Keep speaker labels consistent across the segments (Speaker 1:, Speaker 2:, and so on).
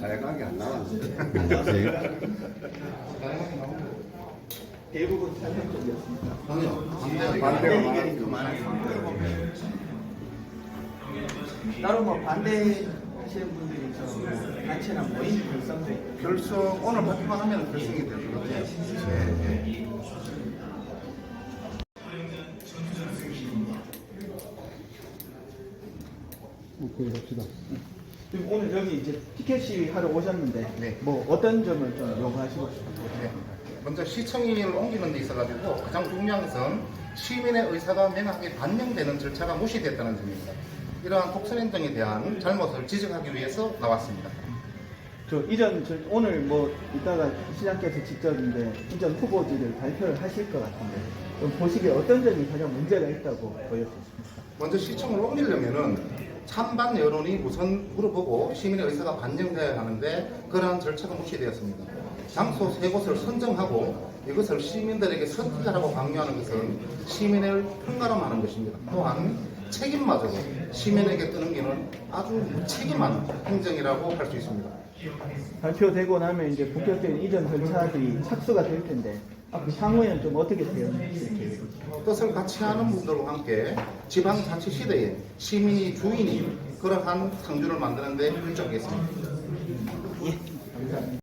Speaker 1: 다양하게 안 나왔는데.
Speaker 2: 대부분 찬성적이었습니다.
Speaker 1: 반대가 많았어요.
Speaker 2: 따로 뭐 반대하시는 분들이 저 단체나 모임 결성도 있고
Speaker 1: 결성 오늘 발표만 하면 결성이 될 것 같아요. 네.
Speaker 3: 오케이, 갑시다.
Speaker 2: 지금 오늘 여기 이제 티켓 시위 하러 오셨는데
Speaker 1: 네.
Speaker 2: 뭐 어떤 점을 좀 요구하시고 싶으세요?
Speaker 1: 네. 먼저 시청인을 옮기는 데 있어가지고 가장 중요한 것은 시민의 의사가 명확하게 반영되는 절차가 무시됐다는 점입니다. 이러한 독선행정에 대한 잘못을 지적하기 위해서 나왔습니다.
Speaker 2: 오늘 뭐 이따가 시장께서 직접 이제 이전 후보지를 발표를 하실 것 같은데 좀 보시기에 어떤 점이 가장 문제가 있다고 보여지십니까?
Speaker 1: 먼저 시청을 옮기려면은 찬반 여론이 우선 물어보고 시민의 의사가 반영되어야 하는데 그러한 절차가 무시되었습니다. 장소 세 곳을 선정하고 이것을 시민들에게 선택하라고 강요하는 것은 시민을 편가름하는 것입니다. 또한 책임마저도 시민에게 떠넘기는 아주 무책임한 행정이라고 할 수 있습니다.
Speaker 2: 발표되고 나면 이제 본격적인 이전 절차들이 착수가 될 텐데 앞으로 향후에는 좀 어떻게 대응하실 계획이죠?
Speaker 1: 뜻을 같이 하는 분들과 함께 지방자치 시대에 시민이 주인이 그러한 상주를 만드는 데 일조하겠습니다.
Speaker 2: 감사합니다.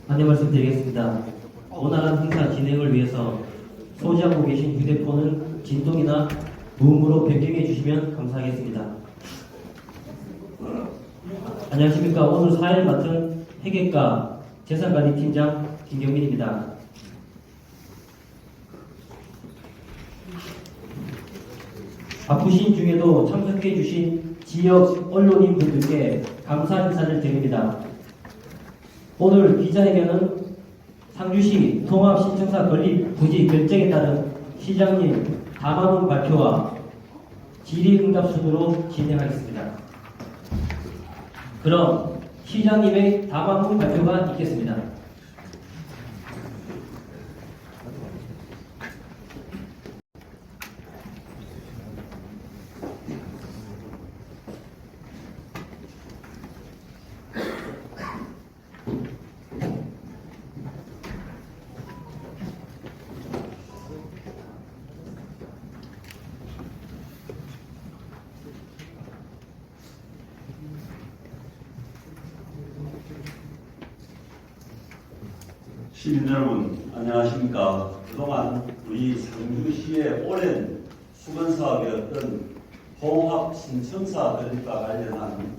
Speaker 4: 안내 말씀드리겠습니다. 원활한 행사 진행을 위해서 소지하고 계신 휴대폰을 진동이나 무음으로 변경해 주시면 감사하겠습니다. 안녕하십니까. 오늘 사회를 맡은 회계과 재산관리팀장 김경민입니다. 바쁘신 중에도 참석해 주신 지역 언론인 분들께 감사 인사를 드립니다. 오늘 기자회견은 상주시 통합신청사 건립 부지 결정에 따른 시장님 담화문 발표와 질의응답 순으로 진행하겠습니다. 그럼 시장님의 담화문 발표가 있겠습니다.
Speaker 5: 시민 여러분, 안녕하십니까. 그동안 우리 상주시의 오랜 수건사업이었던 통합 신청사 건립과 관련한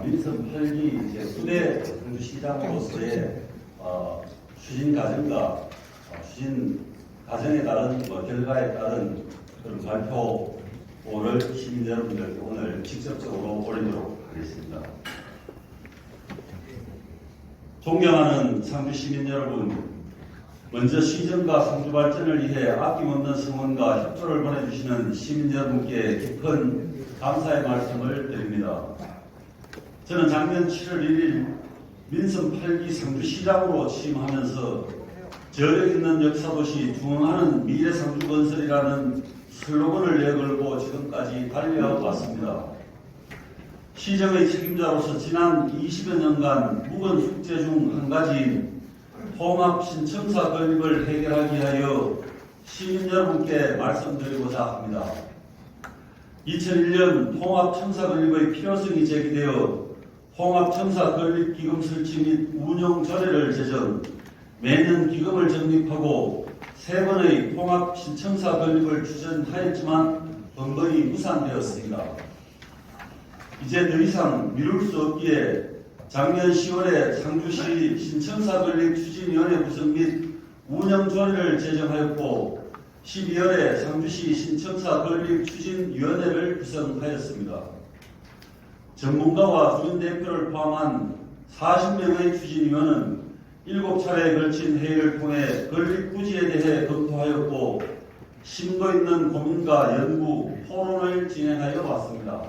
Speaker 5: 민선 혈기 제9대 상주시장으로서의 추진 과정과 추진 과정에 따른 결과에 따른 그런 발표를 시민 여러분들께 오늘 직접적으로 올리도록 하겠습니다. 존경하는 상주 시민 여러분, 먼저 시정과 상주 발전을 위해 아낌없는 성원과 협조를 보내주시는 시민 여러분께 깊은 감사의 말씀을 드립니다. 저는 작년 7월 1일 민선 8기 상주시장으로 취임하면서 저력 있는 역사도시 중흥하는 미래 상주 건설이라는 슬로건을 내걸고 지금까지 달려와 왔습니다. 시정의 책임자로서 지난 20여 년간 묵은 숙제 중 한 가지인 통합 신청사 건립을 해결하기 위하여 시민 여러분께 말씀드리고자 합니다. 2001년 통합청사 건립의 필요성이 제기되어 통합청사 건립 기금 설치 및 운영 조례를 제정, 매년 기금을 적립하고 3번의 통합 신청사 건립을 추진하였지만 번번이 무산되었습니다. 이제 더 이상 미룰 수 없기에 작년 10월에 상주시 신청사 건립 추진위원회 구성 및 운영 조례를 제정하였고 12월에 상주시 신청사 건립 추진위원회를 구성하였습니다. 전문가와 주민 대표를 포함한 40명의 추진위원은 7차례에 걸친 회의를 통해 건립 부지에 대해 검토하였고 심도 있는 고민과 연구, 토론을 진행하여 왔습니다.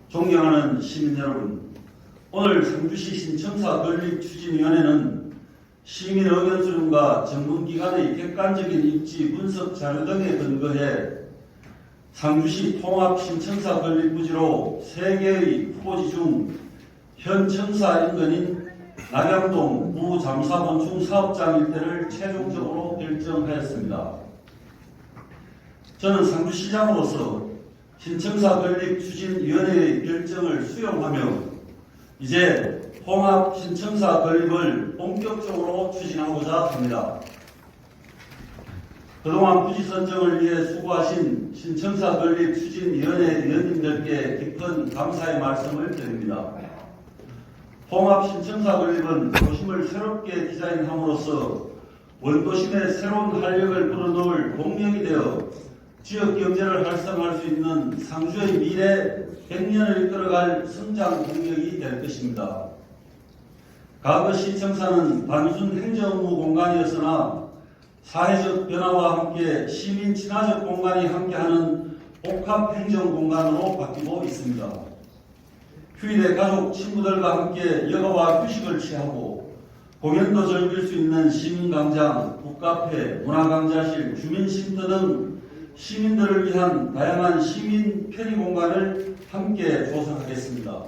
Speaker 5: 존경하는 시민 여러분, 오늘 상주시 신청사 건립 추진위원회는 시민 의견 수렴과 전문기관의 객관적인 입지 분석 자료 등에 근거해 상주시 통합 신청사 건립 부지로 3개의 후보지 중 현 청사 인근인 낙양동 무잠사 건축 사업장 일대를 최종적으로 결정하였습니다. 저는 상주시장으로서 신청사 건립 추진위원회의 결정을 수용하며 이제 통합 신청사 건립을 본격적으로 추진하고자 합니다. 그동안 부지 선정을 위해 수고하신 신청사 건립 추진위원회 위원님들께 깊은 감사의 말씀을 드립니다. 통합 신청사 건립은 도심을 새롭게 디자인함으로써 원도심의 새로운 활력을 불어넣을 동력이 되어 지역 경제를 활성화할 수 있는 상주의 미래 100년을 이끌어갈 성장 동력이 될 것입니다. 과거 시청사는 단순 행정 업무 공간이었으나 사회적 변화와 함께 시민 친화적 공간이 함께하는 복합 행정 공간으로 바뀌고 있습니다. 휴일에 가족, 친구들과 함께 여가와 휴식을 취하고 공연도 즐길 수 있는 시민광장, 북카페, 문화강좌실, 주민쉼터 등 시민들을 위한 다양한 시민 편의 공간을 함께 조성하겠습니다.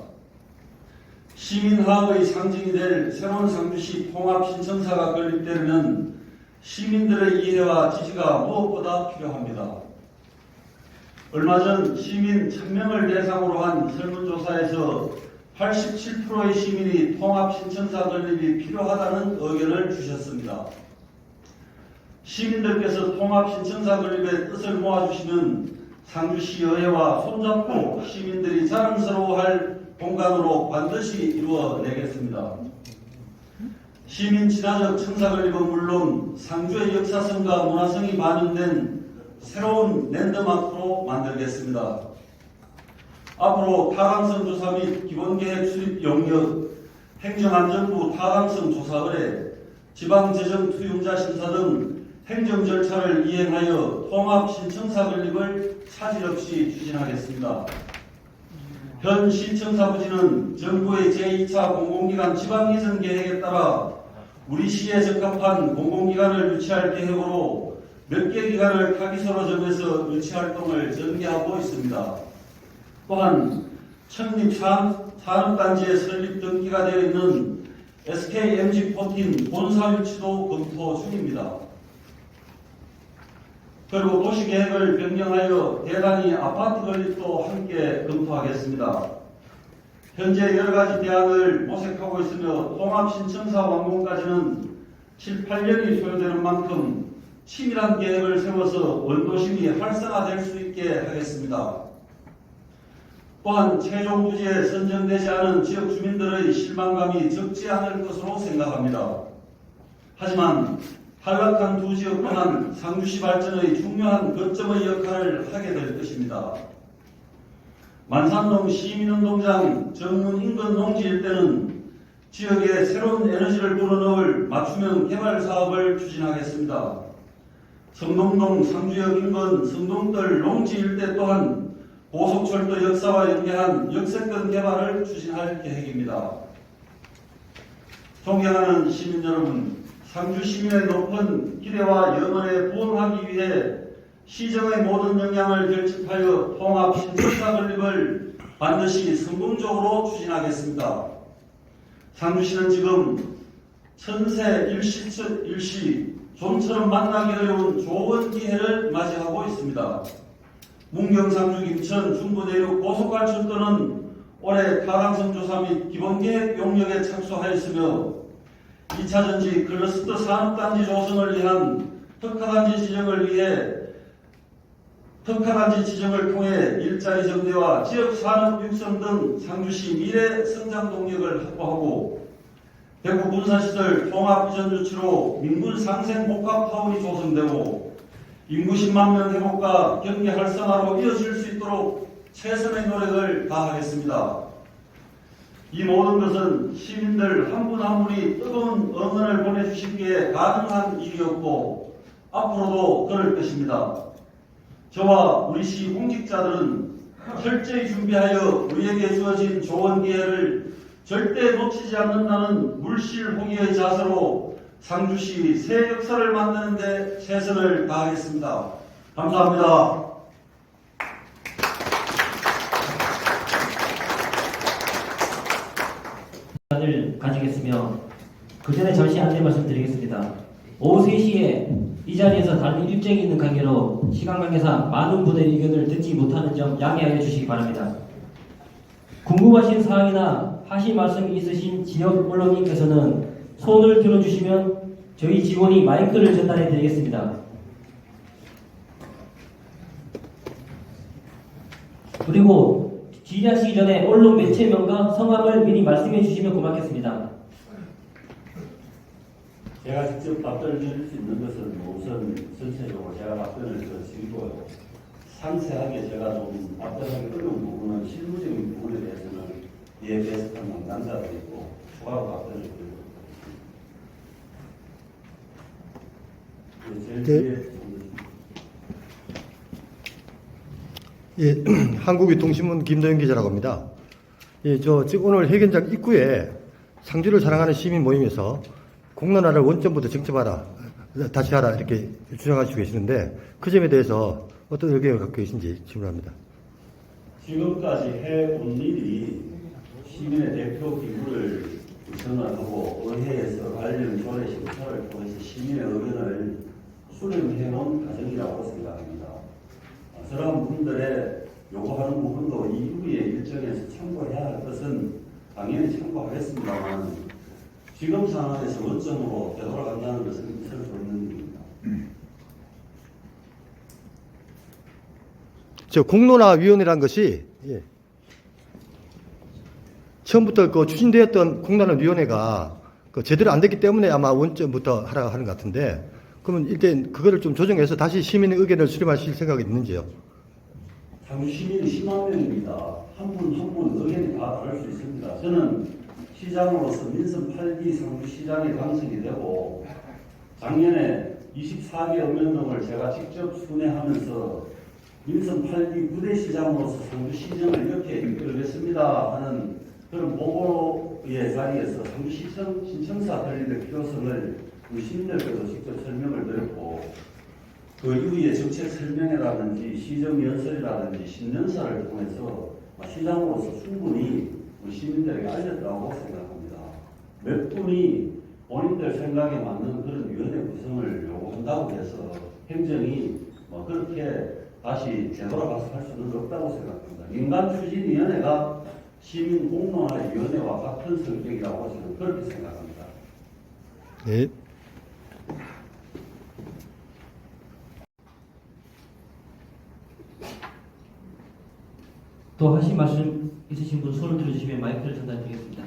Speaker 5: 시민화합의 상징이 될 새로운 상주시 통합 신청사가 건립되려면 시민들의 이해와 지지가 무엇보다 필요합니다. 얼마 전 시민 1000명을 대상으로 한 설문조사에서 87%의 시민이 통합 신청사 건립이 필요하다는 의견을 주셨습니다. 시민들께서 통합 신청사 건립의 뜻을 모아주시면 상주시의회와 손잡고 시민들이 자랑스러워할 공간으로 반드시 이루어내겠습니다. 시민 친화적 청사 건립은 물론 상주의 역사성과 문화성이 반영된 새로운 랜드마크로 만들겠습니다. 앞으로 타당성 조사 및 기본계획 수립 용역, 행정안전부 타당성 조사 의뢰, 지방재정 투용자 심사 등 행정 절차를 이행하여 통합 신청사 건립을 차질 없이 추진하겠습니다. 현 신청사 부지는 정부의 제2차 공공기관 지방 이전 계획에 따라 우리 시에 적합한 공공기관을 유치할 계획으로 몇 개 기관을 타기소로 정해서 유치 활동을 전개하고 있습니다. 또한 청립 산업단지의 설립 등기가 되어 있는 SKMG14 본사 유치도 검토 중입니다. 그리고 도시계획을 변경하여 대단위 아파트 건립도 함께 검토하겠습니다. 현재 여러가지 대안을 모색하고 있으며 통합신청사 완공까지는 7, 8년이 소요되는 만큼 치밀한 계획을 세워서 원도심이 활성화될 수 있게 하겠습니다. 또한 최종 부지에 선정되지 않은 지역 주민들의 실망감이 적지 않을 것으로 생각합니다. 하지만 탈락한 두 지역 또한 상주시 발전의 중요한 거점의 역할을 하게 될 것입니다. 만산동 시민운동장 정문 인근 농지 일대는 지역에 새로운 에너지를 불어넣을 맞춤형 개발 사업을 추진하겠습니다. 성동동 상주역 인근 성동떨 농지 일대 또한 고속철도 역사와 연계한 역세권 개발을 추진할 계획입니다. 존경하는 시민 여러분, 상주 시민의 높은 기대와 염원에 부응하기 위해 시정의 모든 역량을 결집하여 통합 신청사 건립을 반드시 성공적으로 추진하겠습니다. 상주시는 지금 천세 일시 좀처럼 만나기 어려운 좋은 기회를 맞이하고 있습니다. 문경, 상주, 김천, 중부 내륙 고속발전도는 올해 타당성 조사 및 기본계획 용역에 착수하였으며 2차전지 클러스터 산업단지 조성을 위한 특화단지 지정을 통해 일자리 증대와 지역 산업 육성 등 상주시 미래 성장 동력을 확보하고 대구 군사시설 통합 이전 유치로 민군 상생 복합타운이 조성되고 인구 10만 명 회복과 경기 활성화로 이어질 수 있도록 최선의 노력을 다하겠습니다. 이 모든 것은 시민들 한 분 한 분이 뜨거운 응원을 보내주시기에 가능한 일이었고 앞으로도 그럴 것입니다. 저와 우리 시 공직자들은 철저히 준비하여 우리에게 주어진 좋은 기회를 절대 놓치지 않는다는 물실호기의 자세로 상주시 새 역사를 만드는 데 최선을 다하겠습니다. 감사합니다.
Speaker 4: 을 가지겠으며 그 전에 잠시 안내 말씀드리겠습니다. 오후 3시에 이 자리에서 다른 일정이 있는 관계로 시간 관계상 많은 분의 의견을 듣지 못하는 점 양해하여 주시기 바랍니다. 궁금하신 사항이나 하실 말씀이 있으신 지역 언론인께서는 손을 들어주시면 저희 직원이 마이크를 전달해 드리겠습니다. 그리고 질의하시기 전에 언론 매체명과 성함을 미리 말씀해 주시면 고맙겠습니다.
Speaker 5: 제가 직접 답변을 드릴 수 있는 것은 우선 전체적으로 제가 답변을 드리고요. 상세하게 제가 좀 답변하기 어려운 부분은 실무적인 부분에 대해서는 이에 비슷한 담당자들이 있고 추가로 답변을 드리고 제일 뒤에
Speaker 3: 예, 한국유통신문 김도현 기자라고 합니다. 예, 지금 오늘 회견장 입구에 상주를 사랑하는 시민 모임에서 공론화를 원점부터 정점하라, 다시 하라 이렇게 주장하시고 계시는데 그 점에 대해서 어떤 의견을 갖고 계신지 질문합니다.
Speaker 5: 지금까지 해온 일이 시민의 대표 기구를 전환하고 의회에서 관련 조례 심사를 통해서 시민의 의견을 수렴해온 과정이라고 생각합니다. 저런 분들의 요구하는 부분도 이후의 일정에서 참고해야 할 것은 당연히 참고하겠습니다만 지금 상황에서 원점으로 되돌아간다는 것은 있을 수 없는 일입니다.
Speaker 3: 공론화위원회라는 것이 처음부터 추진되었던 공론화위원회가 제대로 안 됐기 때문에 아마 원점부터 하라고 하는 것 같은데 그러면 일단 그거를 좀 조정해서 다시 시민의 의견을 수렴하실 생각이 있는지요?
Speaker 5: 상주 시민이 10만 명입니다. 한 분 한 분 의견이 다 다를 수 있습니다. 저는 시장으로서 민선 8기 상주시장에 당선이 되고 작년에 24개 읍면동을 제가 직접 순회하면서 민선 8기 부대시장으로서 상주시정을 이렇게 이끌겠습니다 하는 그런 보고의 자리에서 상주시청 신청사 설립의 필요성을 우리 시민들께도 직접 설명을 드렸고 그 이후에 정책 설명회라든지 시정연설이라든지 신년사를 통해서 시장으로서 충분히 우리 시민들에게 알렸다고 생각합니다. 몇 분이 본인들 생각에 맞는 그런 위원회 구성을 요구한다고 해서 행정이 그렇게 다시 되돌아가서 할 수는 없다고 생각합니다. 민간추진위원회가 시민공론화위원회와 같은 성격이라고 저는 그렇게 생각합니다.
Speaker 3: 네.
Speaker 4: 또 하실 말씀 있으신 분 손을 들어주시면 마이크를 전달드리겠습니다.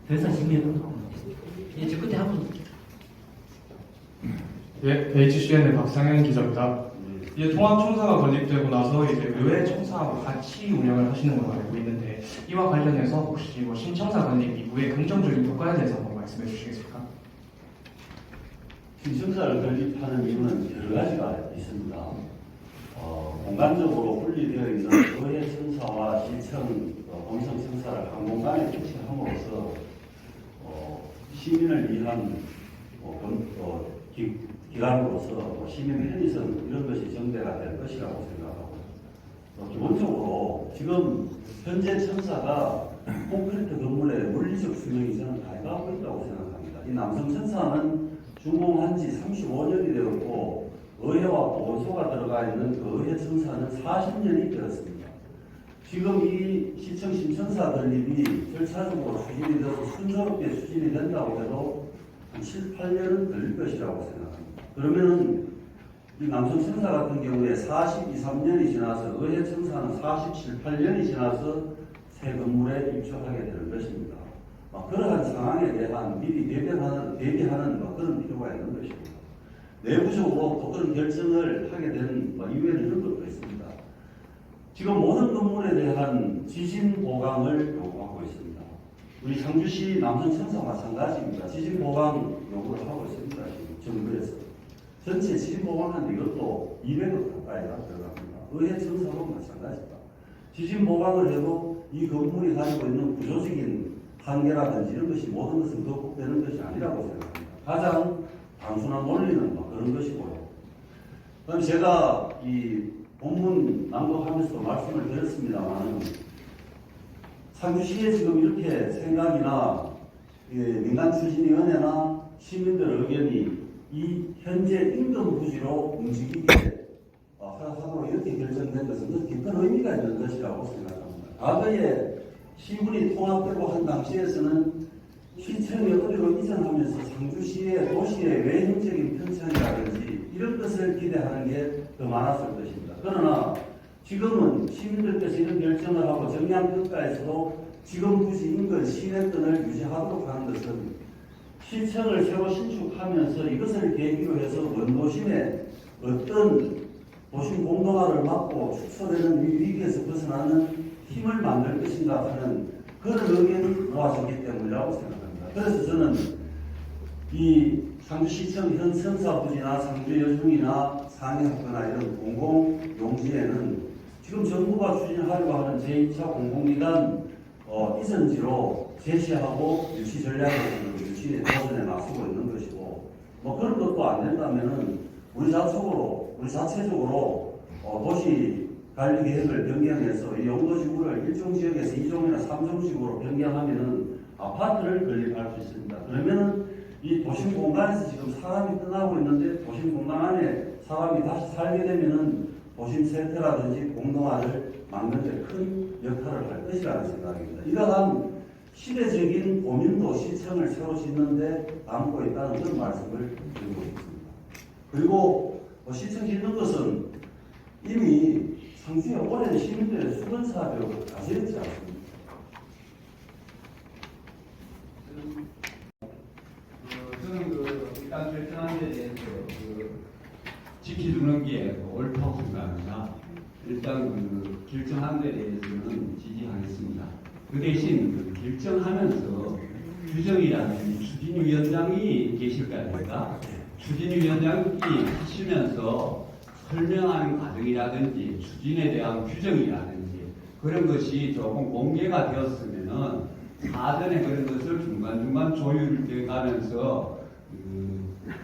Speaker 4: 더 이상 질문 저 끝에 한 분.
Speaker 6: 예, HCN의 박상현 기자입니다. 이제 통합청사가 건립되고 나서 이제 의회 청사하고 같이 운영을 하시는 걸로 알고 있는데 이와 관련해서 혹시 신청사 건립 이후에 긍정적인 효과에 대해서 한번 말씀해 주시겠습니까?
Speaker 5: 신청사를 건립하는 이유는 여러 가지가 있습니다. 공간적으로 분리되어 있는 의회 청사와 시청, 공성청사를 한 공간에 배치함으로써 시민을 위한 기관으로서 시민 편의성 이런 것이 정대가 될 것이라고 생각하고 기본적으로 지금 현재 청사가 콘크리트 건물의 물리적 수명이 저는 다 해가고 있다고 생각합니다. 이 남성청사는 준공한 지 35년이 되었고 의회와 보건소가 들어가 있는 그 의회 청사는 40년이 되었습니다. 지금 이 시청 신청사 건립이 절차적으로 추진이 돼서 순조롭게 추진이 된다고 해도 한 7, 8년은 걸릴 것이라고 생각합니다. 그러면은 이 남성청사 같은 경우에 42, 3년이 지나서 의회 청사는 47, 8년이 지나서 새 건물에 입주하게 될 것입니다. 그러한 상황에 대한 미리 대비하는 그런 필요가 있는 것입니다. 내부적으로 또 그런 결정을 하게 된 이유에는 이런 것도 있습니다. 지금 모든 건물에 대한 지진 보강을 요구하고 있습니다. 우리 상주시 남성청사 마찬가지입니다. 지진 보강 요구를 하고 있습니다. 지금 정부에서. 전체 지진보강하는 이것도 200억 가까이가 들어갑니다. 의회 청사도 마찬가지다. 지진보강을 해도 이 건물이 가지고 있는 구조적인 한계라든지 이런 것이 모든 것은 극복되는 것이 아니라고 생각합니다. 가장 단순한 논리는 그런 것이고요. 그럼 제가 이 본문 낭독하면서도 말씀을 드렸습니다만 상주시에 지금 이렇게 생각이나 민간추진위원회나 시민들 의견이 이 현재 임금 부지로 움직이게 하도록 이렇게 결정된 것은 깊은 의미가 있는 것이라고 생각합니다. 과거에 시군이 통합되고 한 당시에서는 시청이 어디로 이전하면서 상주시의 도시의 외형적인 편찬이라든지 이런 것을 기대하는 게 더 많았을 것입니다. 그러나 지금은 시민들께서 이런 결정을 하고 정량평가에서도 지금 부지 인근 시내권을 유지하도록 하는 것은 시청을 새로 신축하면서 이것을 계기로 해서 원도심의 어떤 도심 공동화를 막고 축소되는 위기에서 벗어나는 힘을 만들 것인가 하는 그런 의견이 모아졌기 때문이라고 생각합니다. 그래서 저는 이 상주시청 현 성사부지나 상주여중이나 상해학교나 이런 공공용지에는 지금 정부가 추진하려고 하는 제2차 공공기관 이전지로 제시하고 유치 전략을 유치 도전에 나서고 있는 것이고 뭐 그런 것도 안 된다면은 우리 자체적으로 도시 관리 계획을 변경해서 이 용도지구를 1종 지역에서 2종이나 3종 지구로 변경하면은 아파트를 건립할 수 있습니다. 그러면은 이 도심 공간에서 지금 사람이 떠나고 있는데 도심 공간 안에 사람이 다시 살게 되면은 도심 생태라든지 공동화를 막는 데 큰 역할을 할 것이라는 생각입니다. 이러한 시대적인 고민도 시청을 새로 짓는데 담고 있다는 그런 말씀을 드리고 싶습니다. 그리고 시청 짓는 것은 이미 상주에 오랜 시민들의 수건 사업으로 가져있지 않습니까?
Speaker 7: 저는 일단 결정한 데 대해서 지켜주는 게 옳다고 생각합니다. 일단 결정한 데 대해서는 지지하겠습니다. 그 대신 결정하면서 규정이라든지 추진위원장이 계실 거 아닙니까? 추진위원장이 하시면서 설명하는 과정이라든지 추진에 대한 규정이라든지 그런 것이 조금 공개가 되었으면은 사전에 그런 것을 중간중간 조율돼 가면서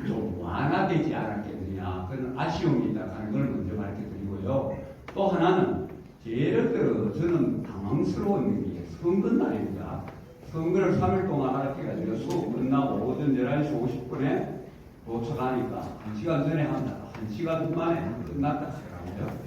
Speaker 7: 좀 완화되지 않았겠느냐 그런 아쉬움이 있다는 걸 먼저 밝혀드리고요. 또 하나는 예를 들어 저는 당황스러운 게 선거날입니다. 선거를 3일 동안 하라 해가지고 수업 끝나고 오전 11시 50분에 도착하니까 1시간 전에 한다. 1시간 만에 끝났다 하더라고요.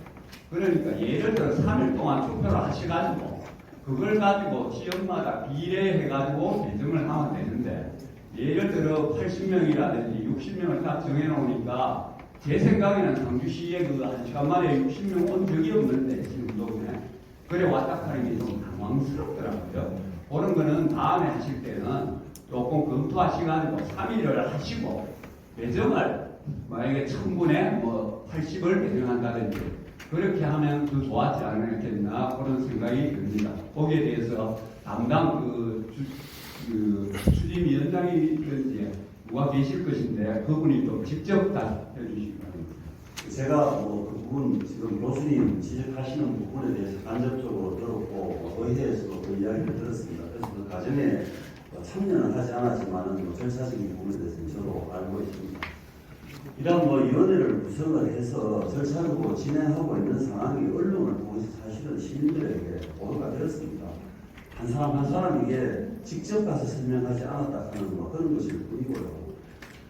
Speaker 7: 그러니까 예를 들어 3일 동안 투표를 하셔가지고 그걸 가지고 지역마다 비례해가지고 배정을 하면 되는데 예를 들어 80명이라든지 60명을 딱 정해놓으니까 제 생각에는 상주시에 그 1시간 만에 60명 온 적이 없는데 지금 운동에 그래 왔다 하는 게 좀 당황스럽더라고요. 그런 거는 다음에 하실 때는 조금 검토하시고 3일을 하시고 배정을 만약에 1000분에 80을 배정한다든지 그렇게 하면 더 좋았지 않겠나 그런 생각이 듭니다. 거기에 대해서 담당 추진위원장이든지 누가 계실 것인데 그분이 또 직접 다 해주시기 바랍니다.
Speaker 5: 제가 그 부분 지금 교수님 지적하시는 부분에 대해서 간접적으로 들었고 의회에서도 그 이야기를 들었습니다. 그래서 그 과정에 참여는 하지 않았지만은 절차적인 부분에 대해서는 저도 알고 있습니다. 이런 위원회를 구성을 해서 절차적으로 진행하고 있는 상황이 언론을 통해서 사실은 시민들에게 보도가 되었습니다. 한 사람 한 사람에게 직접 가서 설명하지 않았다 하는 그런 것일 뿐이고요.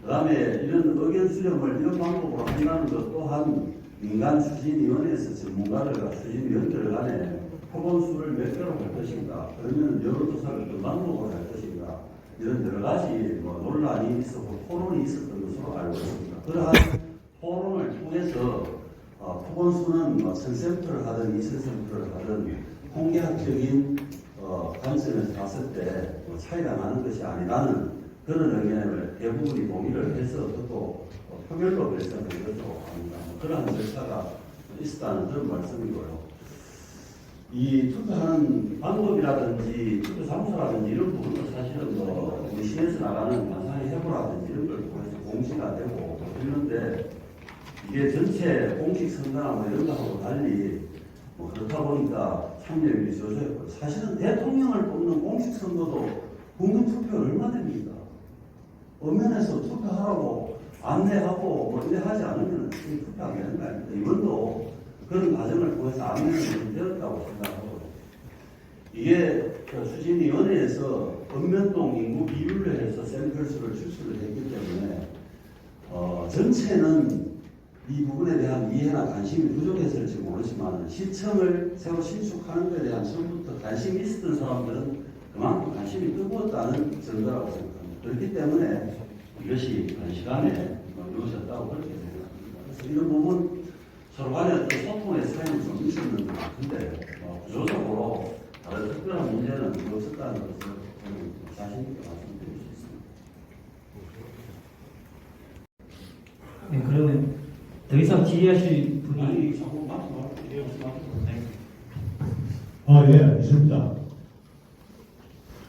Speaker 5: 그 다음에 이런 의견 수렴을 이런 방법으로 한다는 것 또한 민간 추진위원회에서 전문가들과 추진위원들 간에 표본수를 몇 개로 할 것인가, 그러면 여론조사를 어떤 방법으로 할 것인가, 이런 여러 가지 논란이 있었고 토론이 있었던 것으로 알고 있습니다. 그러한 토론을 통해서 표본수는 1000센터를 하든 2000센터를 하든 통계학적인 관점에서 봤을 때 차이가 나는 것이 아니라는 그런 의견을 대부분이 동의를 해서 또 표결로 결정된 것으로 합니다. 그러한 절차가 있었다는 그런 말씀이고요. 이 투표하는 방법이라든지 투표 장소라든지 이런 부분도 사실은 우리 시에서 나가는 관상의 해부라든지 이런 걸 통해서 공지가 되고 그러는데 이게 전체 공식 선거나 뭐 이런 거하고 달리 뭐 그렇다 보니까 참여율이 저조했고 사실은 대통령을 뽑는 공식 선거도 국민 투표 얼마 됩니까? 엄연해서 투표하라고 안내하고 뭐 이래 하지 않으면 투표하게 되는 거 아닙니까? 이번도 그런 과정을 통해서 안내를 되었다고 생각하고 이게 추진위원회에서 읍면동 인구 비율로 해서 샘플수를 출수를 했기 때문에 전체는 이 부분에 대한 이해나 관심이 부족했을지 모르지만 시청을 새로 신축하는 것에 대한 처음부터 관심이 있었던 사람들은 그만큼 관심이 뜨거웠다는 증거라고 생각합니다. 그렇기 때문에 이것이 단시간에 이루어졌다고 그렇게 생각합니다. 그래서 이런 부분 서로 간에 어떤 소통의 차이는 좀 있었는 것 같은데 구조적으로 다른 특별한 문제는 없었다는 것을 저는 자신 있게 말씀드릴 수 있습니다.
Speaker 4: 네, 그러면 더 이상 질의하실 분이
Speaker 5: 아니, 자꾸 말씀하세요.
Speaker 8: 예, 있습니다.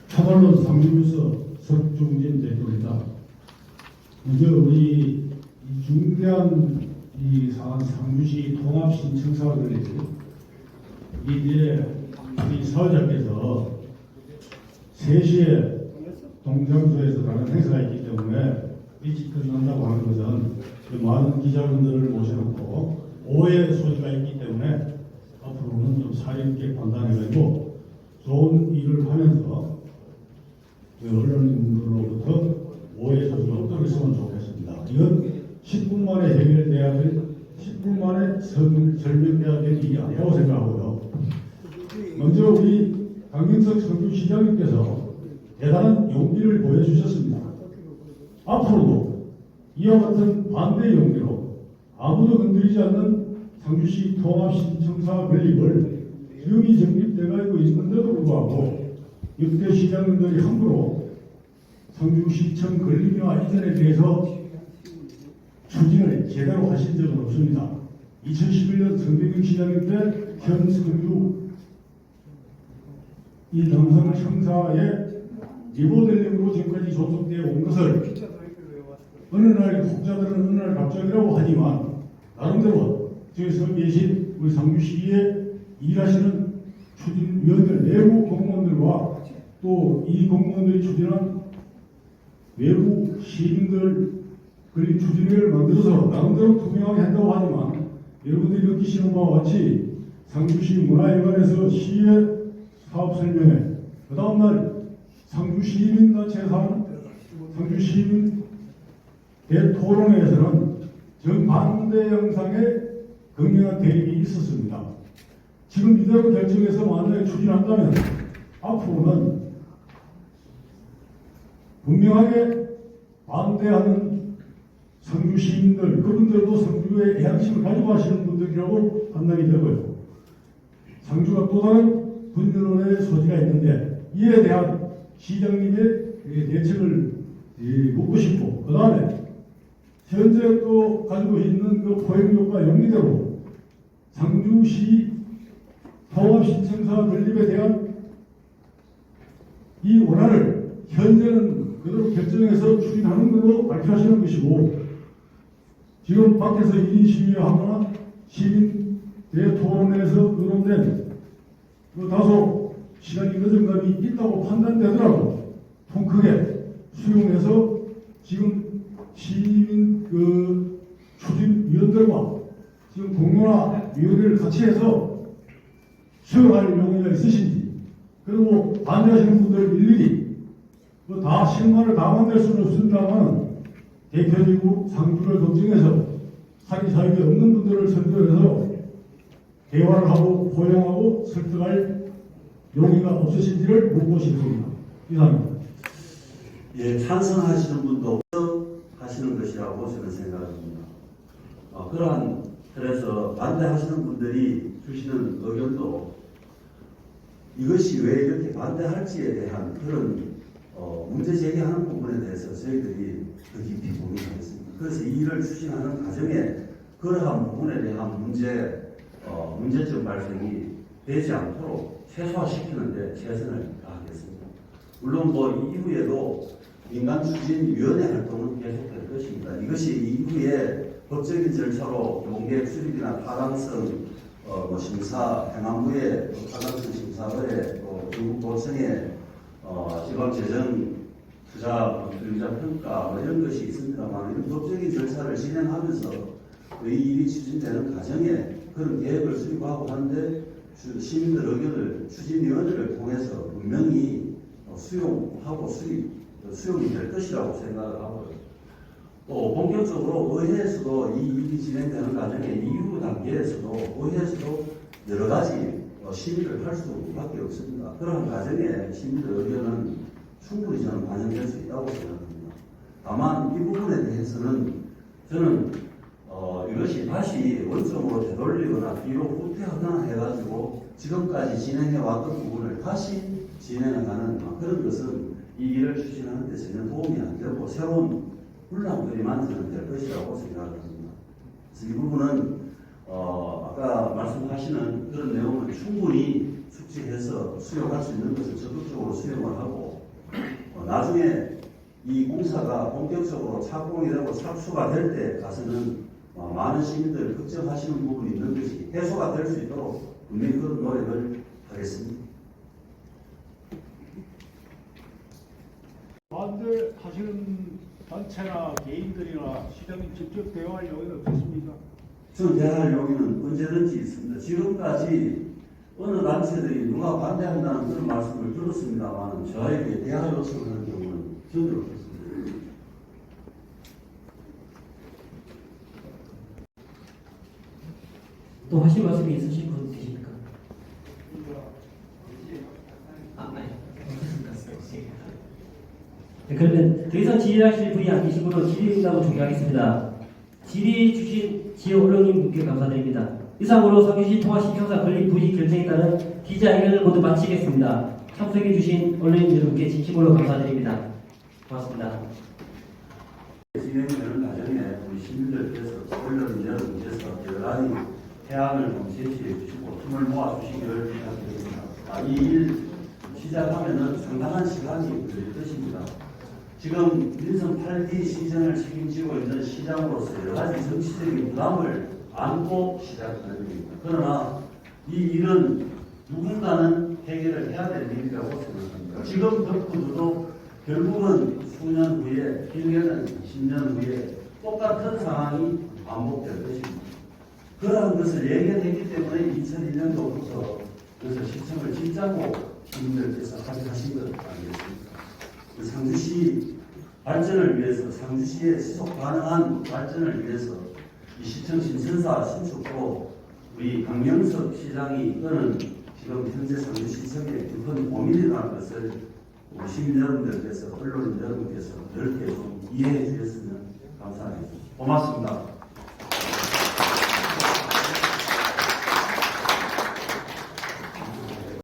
Speaker 8: 차관로 상주에서 석중진 대표입니다. 먼저 우리 이 중대한 이 상주시 통합 신청사들이 이제 우리 사회자께서 3시에 동장소에서 다른 행사가 있기 때문에 일찍 끝난다고 하는 것은 많은 기자분들을 모셔놓고 오해 소지가 있기 때문에 앞으로는 좀 사리있게 판단해가지고 좋은 일을 하면서 언론인들로부터 오해 소지가 없도록 했으면 좋겠습니다. 이건 10분 만에 해결돼야 될, 10분 만에 설명돼야 될 일이 아니라고 생각하고요. 먼저 우리 강경석 성주시장님께서 대단한 용기를 보여주셨습니다. 앞으로도 이와 같은 반대 용기로 아무도 건드리지 않는 상주시 통합신청사 건립을 기업이 정립되고 있는데도 불구하고 역대 시장님들이 함부로 상주시청 건립이나 이전에 대해서 추진을 제대로 하신 적은 없습니다. 2011년 성대경 시장님 때 현 성주 이 남성 청사에 리모델링으로 지금까지 조속되어 온 것을 어느 날 국자들은 어느 날 갑자기라고 하지만 나름대로 저기서 계신 우리 상주시에 일하시는 추진위원들 내부 공무원들과 또 이 공무원들이 추진한 외부 시민들 건립 추진위를 만들어서 나름대로 투명하게 한다고 하지만 여러분들이 느끼시는 바와 같이 상주시 문화회관에서 시의 사업 설명회 그 다음날 상주시민단체에서 하는 상주시민 대토론회에서는 정반대 영상의 극명한 대립이 있었습니다. 지금 이대로 결정해서 만약에 추진한다면 앞으로는 분명하게 반대하는 상주 시민들, 그분들도 상주의 애향심을 가지고 하시는 분들이라고 판단이 되고요. 상주가 또 다른 분열의 소지가 있는데 이에 대한 시장님의 대책을 묻고 싶고 그 다음에 현재 또 가지고 있는 그 포획력과 용리대로 상주시 통합신청사 건립에 대한 이 원안을 현재는 그대로 결정해서 추진하는 걸로 발표하시는 것이고 지금 밖에서 1인 시위하거나 시민 대토론회에서 의논된 그 다소 시간이 늦은 감이 있다고 판단되더라도 통 크게 수용해서 지금 시민 그 추진위원들과 지금 공론화위원회를 같이 해서 수용할 용의가 있으신지 그리고 반대하시는 분들 일일이 다 실마를 다 만들 수는 없습니다만 대표적으로 상주를 걱정해서 사기사역이 없는 분들을 선별해서 대화를 하고 포용하고 설득할 용의가 없으신지를 묻고 싶습니다. 이상입니다.
Speaker 5: 예, 찬성하시는 분도 하시는 것이라고 저는 생각합니다. 그러한 그래서 반대하시는 분들이 주시는 의견도 이것이 왜 이렇게 반대할지에 대한 그런 문제 제기하는 부분에 대해서 저희들이 더 깊이 고민하겠습니다. 그래서 이 일을 추진하는 과정에 그러한 부분에 대한 문제점 발생이 되지 않도록 최소화시키는 데 최선을 다하겠습니다. 물론 뭐 이후에도 민간추진위원회 활동은 계속될 것입니다. 이것이 이후에 법적인 절차로 용계 출입이나 타당성 심사, 행안부의 타당성 심사의 중국고청의 지방재정 투자 평가 이런 것이 있습니다만 이런 법적인 절차를 진행하면서 이 일이 추진되는 과정에 그런 계획을 수립하고 하는데 시민들 의견을 추진위원회를 통해서 분명히 수용하고 수용이 될 것이라고 생각을 하고요. 또 본격적으로 의회에서도 이 일이 진행되는 과정의 이후 단계에서도 의회에서도 여러 가지 심의를 할 수밖에 없습니다. 그런 과정에 시민들 의견은 충분히 저는 반영될 수 있다고 생각합니다. 다만 이 부분에 대해서는 저는 이것이 다시 원점으로 되돌리거나 뒤로 후퇴하거나 해가지고 지금까지 진행해왔던 부분을 다시 진행해가는 그런 것은 이 일을 추진하는 데 전혀 도움이 안 되고 새로운 혼란거리 만드는 될 것이라고 생각합니다. 그래서 이 부분은 아까 말씀하시는 그런 내용을 충분히 숙지해서 수용할 수 있는 것을 적극적으로 수용을 하고 나중에 이 공사가 본격적으로 착공이 되고 착수가 될 때 가서는 많은 시민들 걱정하시는 부분이 있는 것이 해소가 될 수 있도록 분명히 그런 노력을 하겠습니다.
Speaker 8: 반대하시는 단체나 개인들이나 시장이 직접 대화할 여유는 없겠습니까?
Speaker 5: 저는 대화할 용의는 언제든지 있습니다. 지금까지 어느 단체들이 누가 반대한다는 그런 말씀을 들었습니다만 저에게 대화 요청을 하는 경우는 전혀 없습니다.
Speaker 4: 또 하실 말씀이 있으신 분 계십니까? 네, 그러면 더 이상 질의하실 분이 안 계시므로 질의응답을 종료하겠습니다. 질의 주신 지역 언론인분께 감사드립니다. 이상으로 상주시 통화시 형사 건립 부지 결정에 따른 기자회견을 모두 마치겠습니다. 참석해 주신 언론인 여러분께 진심으로 감사드립니다. 고맙습니다.
Speaker 5: 진행되는 과정에 우리 시민들께서 언론 여러분께서 여러 가지 해안을 좀 제시해 주시고 힘을 모아 주시기를 부탁드립니다. 이 일 시작하면은 상당한 시간이 걸릴 것입니다. 지금 민선 8기 시정을 책임지고 있는 시장으로서 여러 가지 정치적인 부담을 안고 시작하는 일입니다. 그러나 이 일은 누군가는 해결을 해야 될 일이라고 생각합니다. 지금 덕후도 결국은 수년 후에, 길게는 10년 후에 똑같은 상황이 반복될 것입니다. 그러한 것을 예견했기 때문에 2001년도부터 그래서 시청을 짓자고 시민들께서 하신 것 아니겠습니까? 상주시 발전을 위해서, 상주시의 지속 가능한 발전을 위해서 이 시청 신선사 신축도 우리 강명석 시장이 이거는 지금 현재 상주시청의 깊은 고민이라는 것을 우리 시민 여러분들께서, 언론인 여러분께서 넓게 좀 이해해 주셨으면 감사하겠습니다. 고맙습니다.